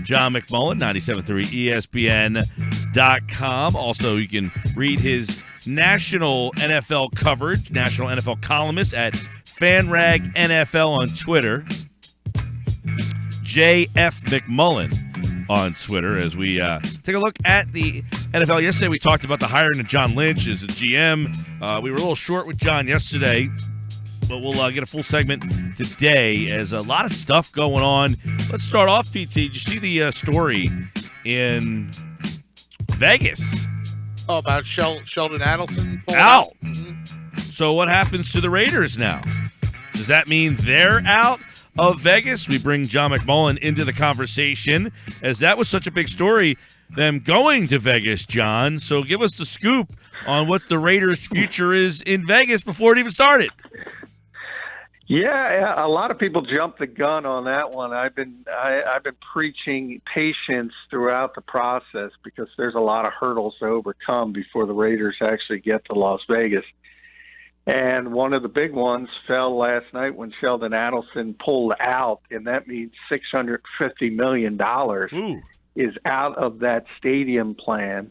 John McMullen, 97.3 ESPN.com. Also, you can read his national NFL coverage, national NFL columnist at FanRag NFL on Twitter. JF McMullen on Twitter as we take a look at the NFL. Yesterday we talked about the hiring of John Lynch as a GM. We were a little short with John yesterday, but we'll get a full segment today as a lot of stuff going on. Let's start off, PT. Did you see the story in Vegas? Oh, about Sheldon Adelson? Out. Mm-hmm. So what happens to the Raiders now? Does that mean they're out of Vegas? We bring John McMullen into the conversation as that was such a big story, them going to Vegas, John. So give us the scoop on what the Raiders' future is in Vegas before it even started. Yeah, a lot of people jumped the gun on that one. I've been preaching patience throughout the process because there's a lot of hurdles to overcome before the Raiders actually get to Las Vegas. And one of the big ones fell last night when Sheldon Adelson pulled out, and that means $650 million is out of that stadium plan.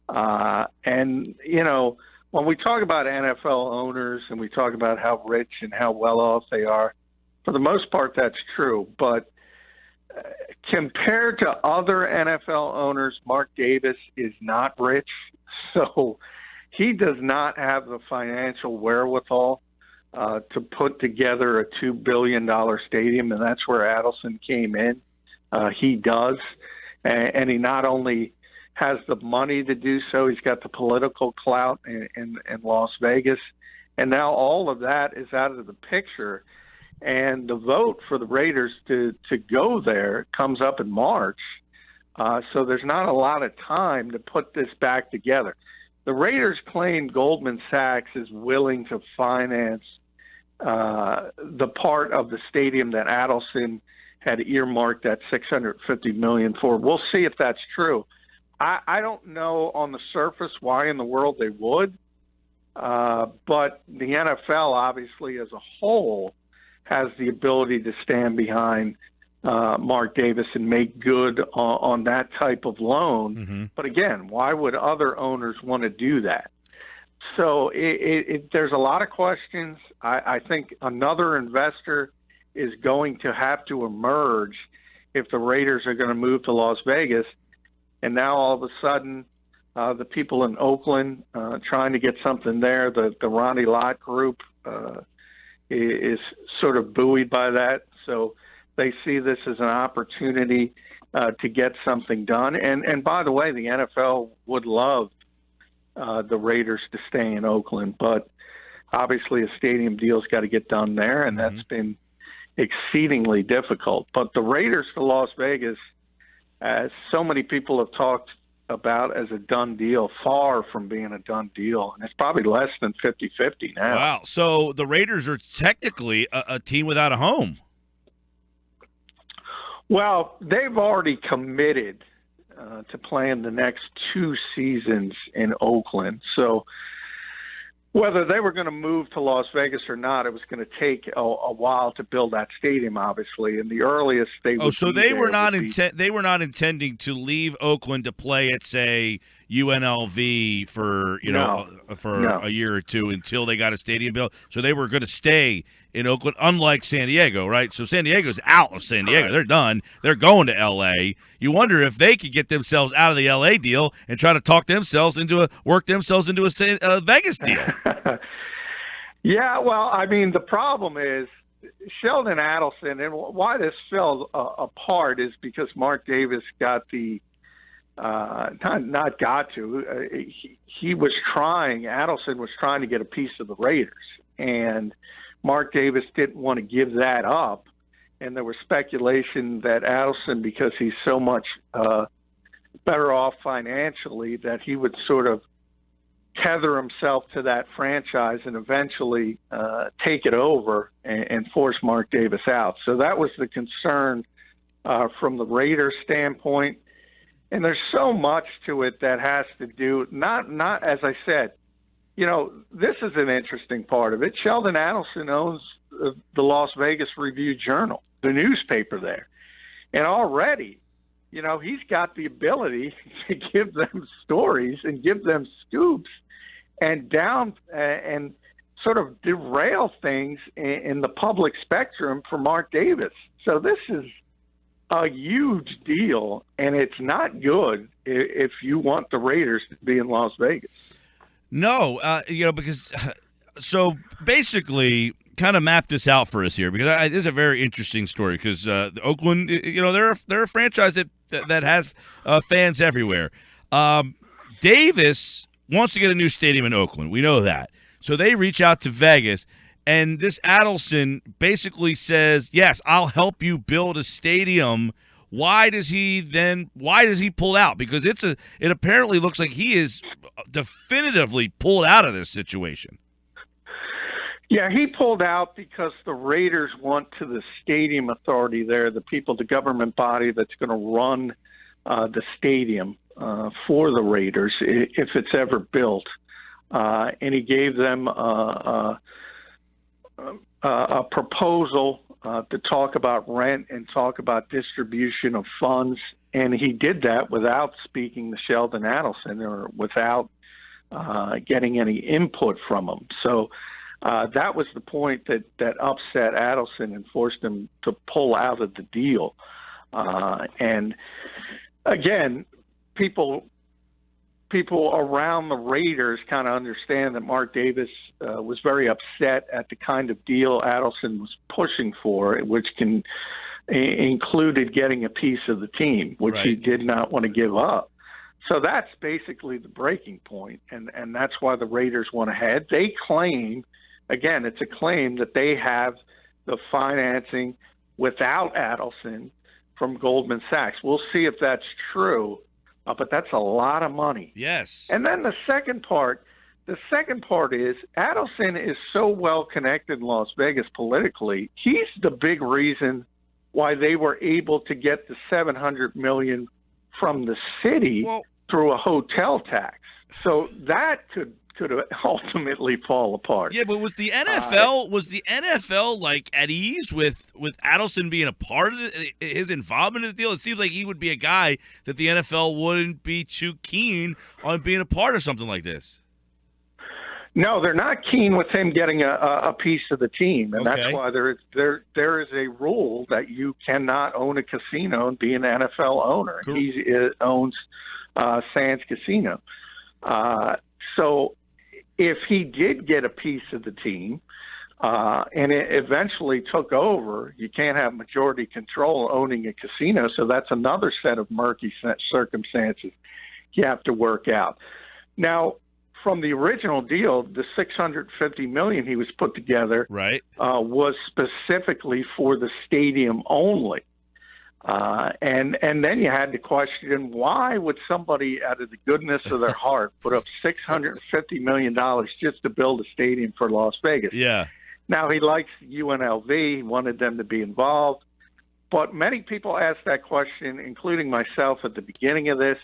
And, you know, when we talk about NFL owners and we talk about how rich and how well off they are, for the most part, that's true. But compared to other NFL owners, Mark Davis is not rich. So he does not have the financial wherewithal to put together a $2 billion stadium, and that's where Adelson came in. He does. And he not only has the money to do so, he's got the political clout in Las Vegas. And now all of that is out of the picture. And the vote for the Raiders to go there comes up in March. So there's not a lot of time to put this back together. The Raiders claim Goldman Sachs is willing to finance the part of the stadium that Adelson had earmarked that $650 million for. We'll see if that's true. I don't know on the surface why in the world they would, but the NFL, obviously, as a whole, has the ability to stand behind Mark Davis and make good on that type of loan. Mm-hmm. But again, why would other owners want to do that? So there's a lot of questions. I think another investor is going to have to emerge if the Raiders are going to move to Las Vegas. And now all of a sudden, the people in Oakland trying to get something there, the Ronnie Lott group is sort of buoyed by that. So they see this as an opportunity to get something done. And by the way, the NFL would love the Raiders to stay in Oakland, but obviously a stadium deal's got to get done there, and that's been exceedingly difficult. But the Raiders to Las Vegas, as so many people have talked about as a done deal, far from being a done deal. And it's probably less than 50-50 now. Wow. So the Raiders are technically a team without a home. Well, they've already committed to playing the next 2 seasons in Oakland. So whether they were going to move to Las Vegas or not, it was going to take a while to build that stadium, obviously. And the earliest they would so they were not intending to leave Oakland to play at, say, UNLV for a year or two until they got a stadium built. So they were going to stay in Oakland, unlike San Diego, right? So San Diego's out of San Diego. They're done. They're going to L.A. You wonder if they could get themselves out of the L.A. deal and try to work themselves into a Vegas deal. Yeah, well, I mean, the problem is Sheldon Adelson, and why this fell apart is because Mark Davis got he was trying, Adelson was trying to get a piece of the Raiders, and Mark Davis didn't want to give that up. And there was speculation that Adelson, because he's so much better off financially, that he would sort of tether himself to that franchise and eventually take it over and force Mark Davis out. So that was the concern from the Raiders standpoint. And there's so much to it that has to do, not as I said, this is an interesting part of it. Sheldon Adelson owns the Las Vegas Review-Journal, the newspaper there. And already, he's got the ability to give them stories and give them scoops and sort of derail things in the public spectrum for Mark Davis. So this is a huge deal, and it's not good if you want the Raiders to be in Las Vegas. No, because so basically, kind of map this out for us here, because this is a very interesting story. Because Oakland, they're a franchise that has fans everywhere. Davis wants to get a new stadium in Oakland. We know that. So they reach out to Vegas, and this Adelson basically says, "Yes, I'll help you build a stadium." Why does he pull out? Because it apparently looks like he is definitively pulled out of this situation. Yeah, he pulled out because the Raiders want to the stadium authority there, the government body that's going to run the stadium for the Raiders if it's ever built. And he gave them a proposal to talk about rent and talk about distribution of funds. And he did that without speaking to Sheldon Adelson or without getting any input from him. So that was the point that upset Adelson and forced him to pull out of the deal. And again, people around the Raiders kind of understand that Mark Davis was very upset at the kind of deal Adelson was pushing for, which included getting a piece of the team, which he did not want to give up. So that's basically the breaking point, and that's why the Raiders went ahead. They claim, again, it's a claim that they have the financing without Adelson from Goldman Sachs. We'll see if that's true. But that's a lot of money. Yes. And then the second part is Adelson is so well connected in Las Vegas politically. He's the big reason why they were able to get the $700 million from the city through a hotel tax. So that could ultimately fall apart. Yeah, but was the NFL like at ease with Adelson being a part of his involvement in the deal? It seems like he would be a guy that the NFL wouldn't be too keen on being a part of something like this. No, they're not keen with him getting a piece of the team, and that's why there is a rule that you cannot own a casino and be an NFL owner. Cool. He owns Sands Casino. So if he did get a piece of the team and it eventually took over, you can't have majority control owning a casino. So that's another set of murky circumstances you have to work out. Now, from the original deal, the $650 million he was put together was specifically for the stadium only. And then you had to question, why would somebody out of the goodness of their heart put up $650 million just to build a stadium for Las Vegas? Yeah. Now, he likes UNLV. He wanted them to be involved. But many people asked that question, including myself at the beginning of this.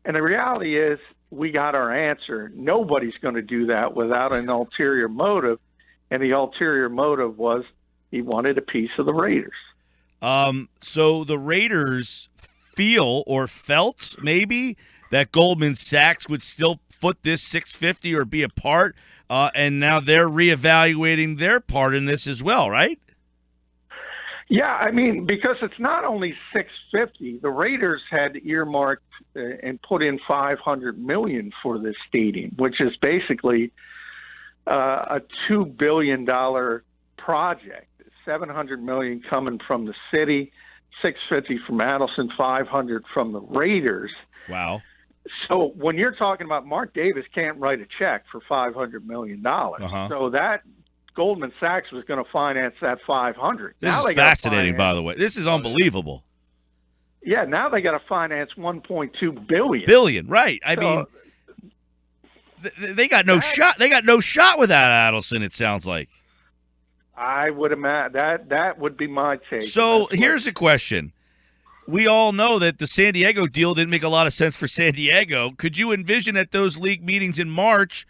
And the reality is we got our answer. Nobody's going to do that without an ulterior motive. And the ulterior motive was he wanted a piece of the Raiders. So the Raiders feel or felt maybe that Goldman Sachs would still foot this 650 or be a part, and now they're reevaluating their part in this as well, right? Yeah, I mean, because it's not only 650. The Raiders had earmarked and put in $500 million for this stadium, which is basically a $2 billion project. $700 million coming from the city, $650 from Adelson, $500 from the Raiders. Wow. So when you're talking about Mark Davis can't write a check for $500 million. So that Goldman Sachs was going to finance that $500. This is fascinating, by the way. This is unbelievable. Yeah, now they got to finance $1.2 billion. Billion, right. I mean, they got no shot. They got no shot without Adelson, it sounds like. I would imagine that would be my take. So here's a question. We all know that the San Diego deal didn't make a lot of sense for San Diego. Could you envision at those league meetings in March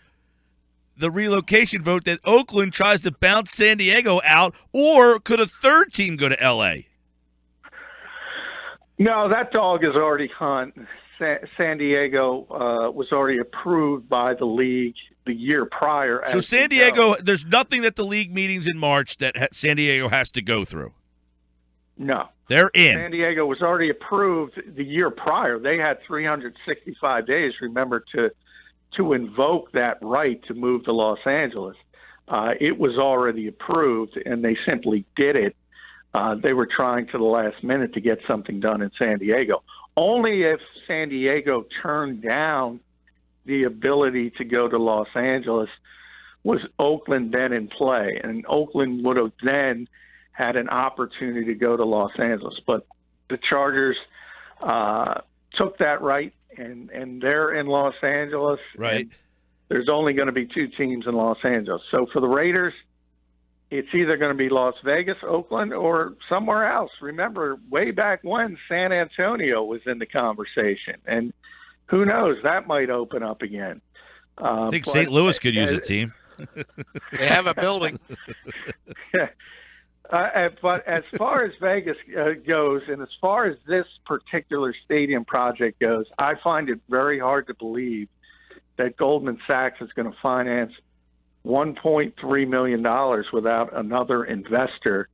the relocation vote that Oakland tries to bounce San Diego out, or could a third team go to L.A.? No, that dog is already hunt. San Diego was already approved by the league the year prior. So San Diego, there's nothing that the league meetings in March that San Diego has to go through. No. They're in. San Diego was already approved the year prior. They had 365 days, remember, to invoke that right to move to Los Angeles. It was already approved, and they simply did it. They were trying to the last minute to get something done in San Diego. Only if San Diego turned down the ability to go to Los Angeles was Oakland then in play, and Oakland would have then had an opportunity to go to Los Angeles. But the Chargers took that right, and they're in Los Angeles. Right. There's only going to be 2 teams in Los Angeles. So for the Raiders, it's either going to be Las Vegas, Oakland, or somewhere else. Remember, way back when, San Antonio was in the conversation. And who knows, that might open up again. I think St. Louis could use a team. They have a building. But as far as Vegas goes, and as far as this particular stadium project goes, I find it very hard to believe that Goldman Sachs is going to finance $1.3 million without another investor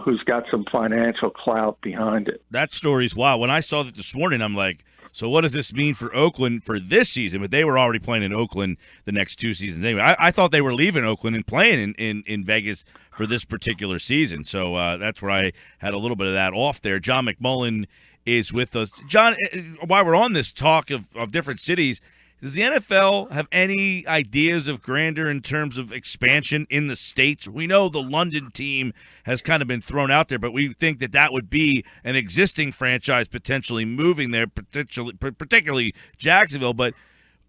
who's got some financial clout behind it. That story's wild. When I saw that this morning, I'm like, so what does this mean for Oakland for this season? But they were already playing in Oakland the next 2 seasons anyway. I thought they were leaving Oakland and playing in Vegas for this particular season. So that's where I had a little bit of that off there. John McMullen is with us. John, while we're on this talk of different cities, does the NFL have any ideas of grandeur in terms of expansion in the States? We know the London team has kind of been thrown out there, but we think that would be an existing franchise potentially moving there, particularly Jacksonville. But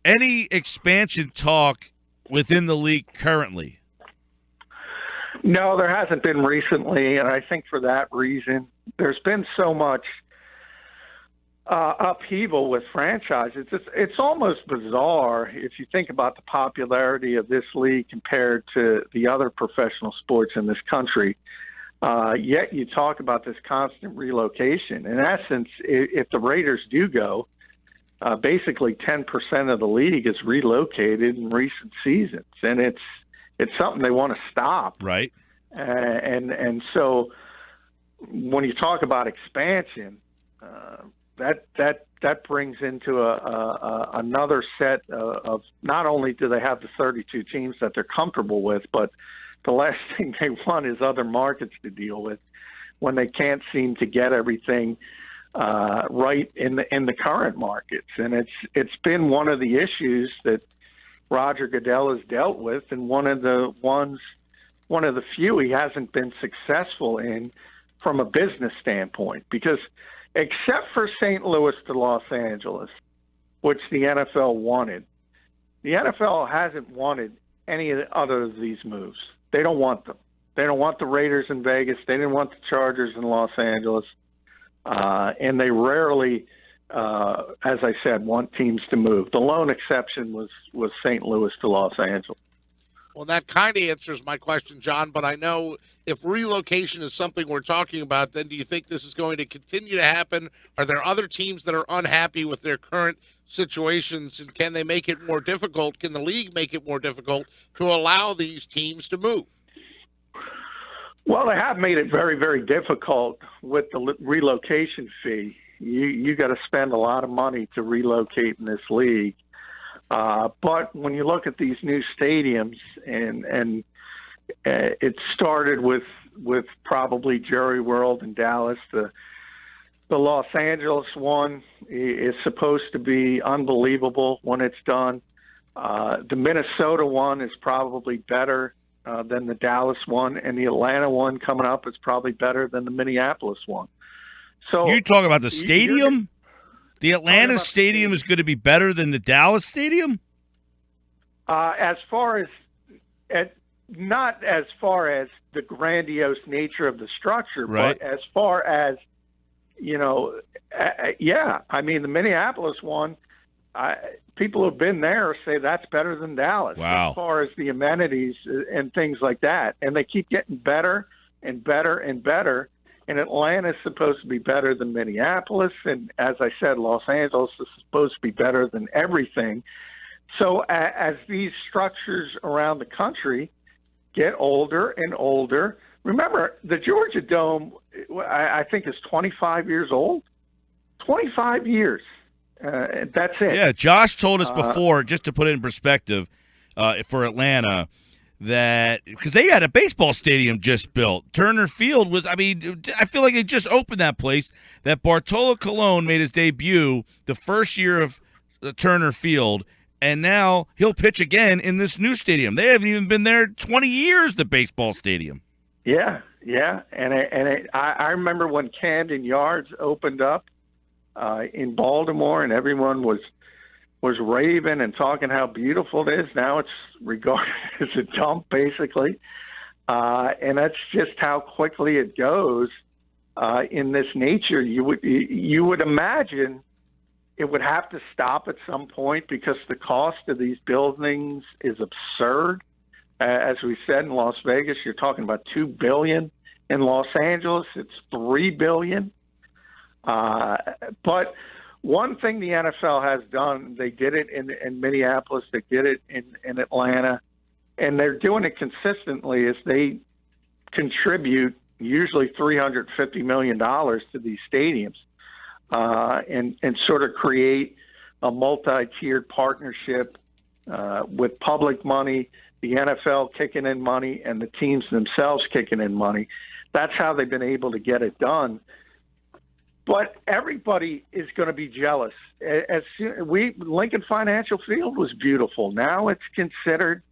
any expansion talk within the league currently? No, there hasn't been recently, and I think for that reason, there's been so much upheaval with franchises. It's almost bizarre if you think about the popularity of this league compared to the other professional sports in this country. Yet you talk about this constant relocation. In essence, if the Raiders do go, basically 10% of the league is relocated in recent seasons, and it's something they want to stop. Right. And so when you talk about expansion, that brings into another set of not only do they have the 32 teams that they're comfortable with, but the last thing they want is other markets to deal with when they can't seem to get everything right in the current markets. And it's been one of the issues that Roger Goodell has dealt with, and one of the few he hasn't been successful in from a business standpoint, because except for St. Louis to Los Angeles, which the NFL wanted, the NFL hasn't wanted any of the other of these moves. They don't want them. They don't want the Raiders in Vegas. They didn't want the Chargers in Los Angeles. And they rarely, as I said, want teams to move. The lone exception was St. Louis to Los Angeles. Well, that kind of answers my question, John, but I know if relocation is something we're talking about, then do you think this is going to continue to happen? Are there other teams that are unhappy with their current situations, and can they make it more difficult? Can the league make it more difficult to allow these teams to move? Well, they have made it very, very difficult with the relocation fee. You got to spend a lot of money to relocate in this league. But when you look at these new stadiums, and it started with probably Jerry World in Dallas, the Los Angeles one is supposed to be unbelievable when it's done. The Minnesota one is probably better than the Dallas one, and the Atlanta one coming up is probably better than the Minneapolis one. So you talking about the stadium? The Atlanta stadium is going to be better than the Dallas stadium? As far as not as far as the grandiose nature of the structure, right, but as far as, yeah. I mean, the Minneapolis one, people who've been there say that's better than Dallas. Wow. As far as the amenities and things like that. And they keep getting better and better and better. and Atlanta's supposed to be better than Minneapolis, and as I said, Los Angeles is supposed to be better than everything. So as these structures around the country get older and older, remember, the Georgia Dome, I think, is 25 years old. 25 years. That's it. Yeah, Josh told us before, just to put it in perspective, for Atlanta, that because they had a baseball stadium just built. Turner Field was, I feel like they just opened that place, that Bartolo Colon made his debut the first year of Turner Field, and now he'll pitch again in this new stadium. They haven't even been there 20 years, the baseball stadium. Yeah. And I remember when Camden Yards opened up in Baltimore, and everyone was raving and talking how beautiful it is. Now it's regarded as a dump, basically. And that's just how quickly it goes in this nature. You would imagine it would have to stop at some point because the cost of these buildings is absurd. As we said, in Las Vegas, you're talking about $2 billion. In Los Angeles, it's $3 billion. But one thing the NFL has done, they did it in Minneapolis, they did it in Atlanta, and they're doing it consistently, is they contribute usually $350 million to these stadiums and sort of create a multi-tiered partnership with public money, the NFL kicking in money, and the teams themselves kicking in money. That's how they've been able to get it done. But everybody is going to be jealous. Lincoln Financial Field was beautiful. Now it's considered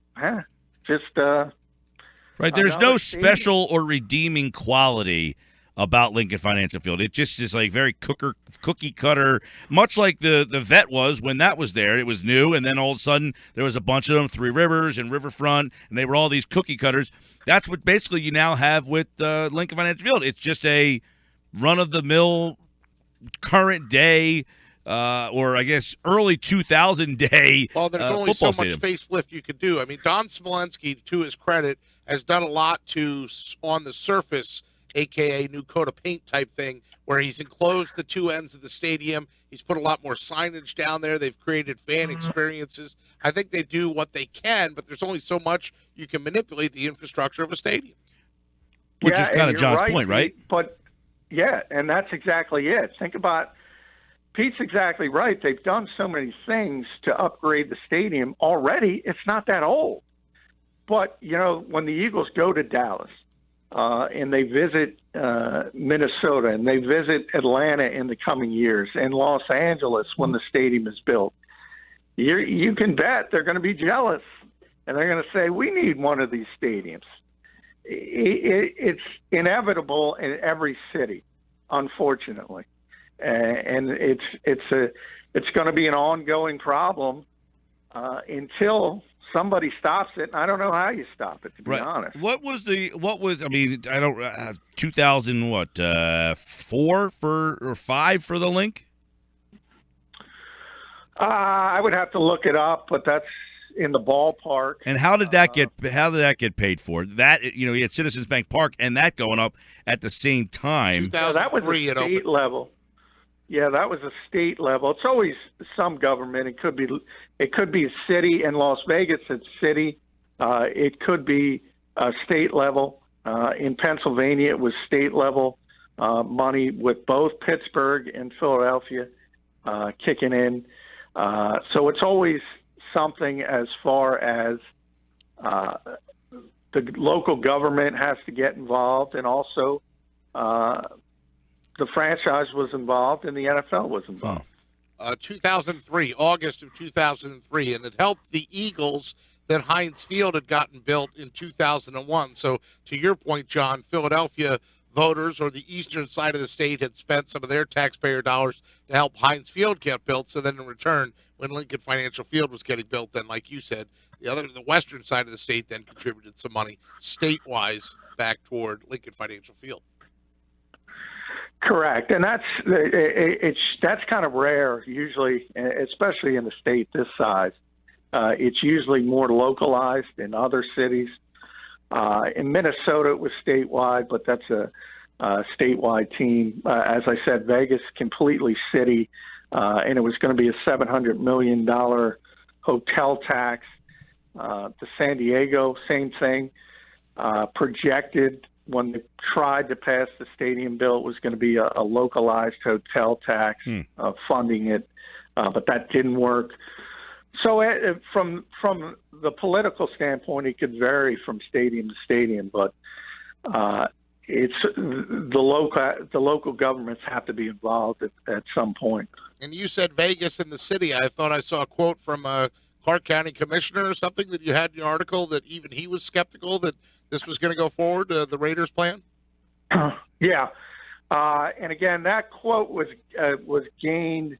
just right. There's no special or redeeming quality about Lincoln Financial Field. It just is like very cookie cutter, much like the Vet was when that was there. It was new, and then all of a sudden there was a bunch of them, Three Rivers and Riverfront, and they were all these cookie cutters. That's what basically you now have with Lincoln Financial Field. It's just a run-of-the-mill, current day, or I guess early 2000 day. Well, there's only so much stadium. facelift you could do. I mean, Don Smolenski, to his credit, has done a lot to, on the surface, a.k.a. new coat of paint type thing, where he's enclosed the two ends of the stadium. He's put a lot more signage down there. They've created fan experiences. I think they do what they can, but there's only so much you can manipulate the infrastructure of a stadium. Which is kind of John's point, right? But, yeah, and that's exactly it. Think about Pete's exactly right. They've done so many things to upgrade the stadium already. It's not that old. But, when the Eagles go to Dallas and they visit Minnesota and they visit Atlanta in the coming years and Los Angeles when the stadium is built, you can bet they're going to be jealous. And they're going to say, we need one of these stadiums. It's inevitable in every city, unfortunately. And it's going to be an ongoing problem until somebody stops it. And I don't know how you stop it, to be honest. What was 4 or 5 for the link? I would have to look it up, but that's in the ballpark. And how did that get paid for? That you had Citizens Bank Park and that going up at the same time. That was a state level. Yeah, that was a state level. It's always some government. It could be a city in Las Vegas. It's city. It could be a state level. In Pennsylvania, it was state level money with both Pittsburgh and Philadelphia kicking in. So it's always something as far as the local government has to get involved, and also the franchise was involved and the NFL was involved. 2003, August of 2003, and it helped the Eagles that Heinz Field had gotten built in 2001. So to your point, John, Philadelphia voters or the eastern side of the state had spent some of their taxpayer dollars to help Heinz Field get built. So then in return, when Lincoln Financial Field was getting built, then like you said, the western side of the state then contributed some money state-wise back toward Lincoln Financial Field. Correct, and that's kind of rare usually, especially in a state this size. It's usually more localized in other cities. In Minnesota, it was statewide, but that's statewide team. As I said, Vegas completely city, and it was going to be a $700 million hotel tax. To San Diego, same thing. Projected when they tried to pass the stadium bill, it was going to be a localized hotel tax funding it, but that didn't work. So from the political standpoint, it could vary from stadium to stadium, but it's the local governments have to be involved at some point. And you said Vegas and the city. I thought I saw a quote from a Clark County commissioner or something that you had in your article that even he was skeptical that this was going to go forward, the Raiders plan? Yeah. And again, that quote was gained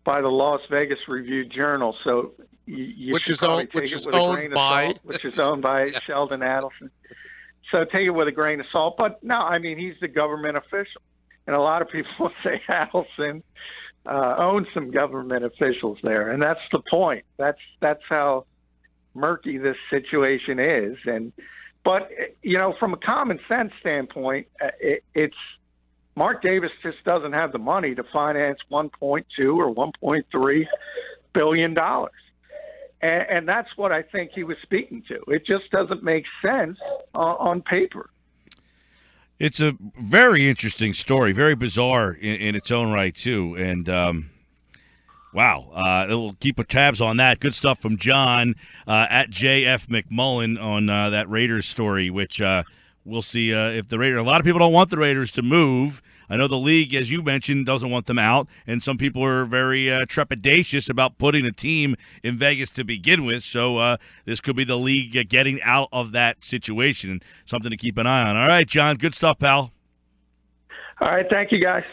by the Las Vegas Review-Journal, so which is owned by Sheldon Adelson. So take it with a grain of salt. But no, I mean, he's the government official. And a lot of people say Adelson owns some government officials there. And that's the point. That's how murky this situation is. But, from a common sense standpoint, it's Mark Davis just doesn't have the money to finance $1.2 or $1.3 billion. And that's what I think he was speaking to. It just doesn't make sense on paper. It's a very interesting story, very bizarre in its own right, too. And, wow, we'll keep tabs on that. Good stuff from John at JF McMullen on that Raiders story, which we'll see if the Raiders – a lot of people don't want the Raiders to move. I know the league, as you mentioned, doesn't want them out, and some people are very trepidatious about putting a team in Vegas to begin with. So this could be the league getting out of that situation, something to keep an eye on. All right, John, good stuff, pal. All right, thank you, guys.